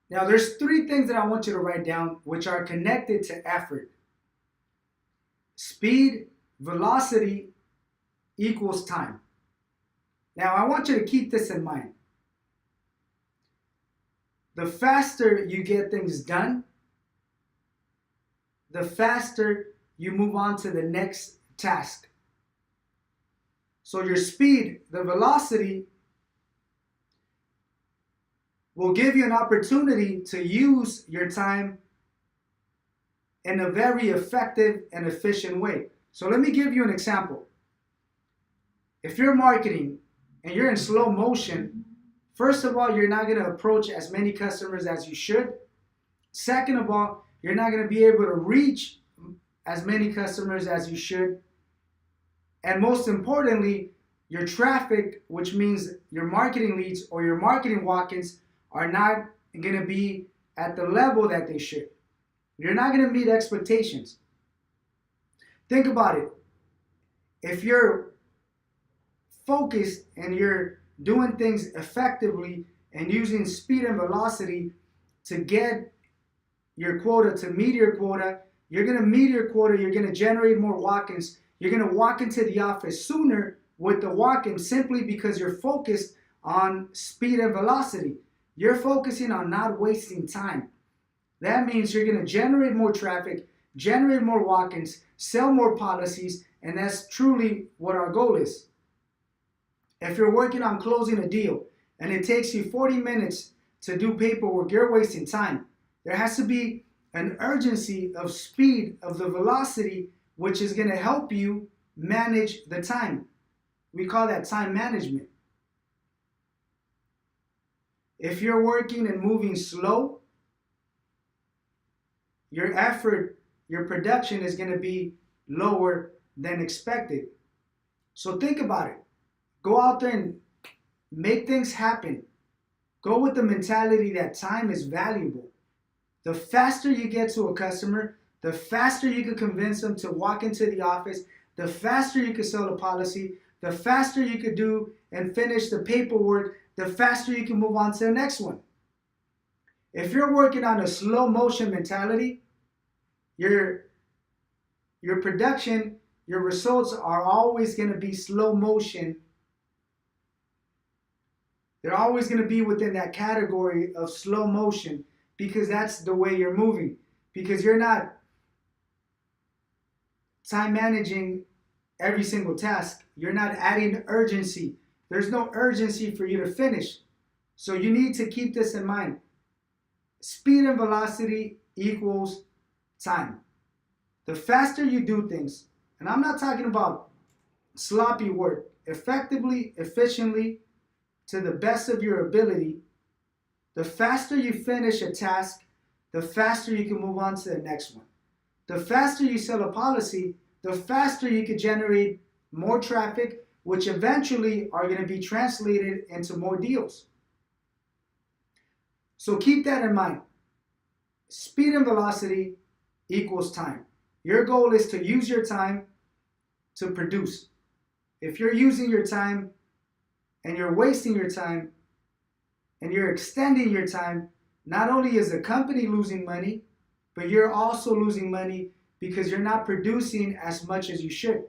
Now, there's three things that I want you to write down which are connected to effort. Speed, velocity equals time. Now, I want you to keep this in mind. The faster you get things done, the faster you move on to the next task. So your speed, the velocity, will give you an opportunity to use your time in a very effective and efficient way. So let me give you an example. If you're marketing and you're in slow motion, first of all, you're not going to approach as many customers as you should. Second of all, you're not going to be able to reach as many customers as you should. And most importantly, your traffic, which means your marketing leads or your marketing walk-ins, are not going to be at the level that they should. You're not going to meet expectations. Think about it. If you're focused and you're doing things effectively and using speed and velocity to get your quota, to meet your quota, you're going to meet your quota, you're going to generate more walk-ins, you're going to walk into the office sooner with the walk-in simply because you're focused on speed and velocity. You're focusing on not wasting time. That means you're going to generate more traffic, generate more walk-ins, sell more policies, and that's truly what our goal is. If you're working on closing a deal and it takes you 40 minutes to do paperwork, you're wasting time. There has to be an urgency of speed, of the velocity, which is going to help you manage the time. We call that time management. If you're working and moving slow, your effort, your production is going to be lower than expected. So think about it. Go out there and make things happen. Go with the mentality that time is valuable. The faster you get to a customer, the faster you can convince them to walk into the office, the faster you can sell a policy, the faster you could do and finish the paperwork, the faster you can move on to the next one. If you're working on a slow motion mentality, your production, your results are always going to be slow motion. They're always going to be within that category of slow motion because that's the way you're moving. Because you're not time managing every single task. You're not adding urgency. There's no urgency for you to finish. So you need to keep this in mind. Speed and velocity equals time. The faster you do things, and I'm not talking about sloppy work, effectively, efficiently, to the best of your ability, the faster you finish a task, the faster you can move on to the next one. The faster you sell a policy, the faster you can generate more traffic, which eventually are going to be translated into more deals. So keep that in mind. Speed and velocity equals time. Your goal is to use your time to produce. If you're using your time and you're wasting your time and you're extending your time, not only is the company losing money, but you're also losing money because you're not producing as much as you should.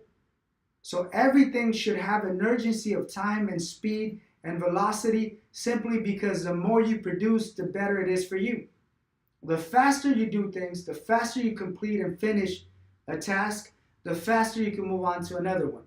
So everything should have an urgency of time and speed and velocity simply because the more you produce, the better it is for you. The faster you do things, the faster you complete and finish a task, the faster you can move on to another one.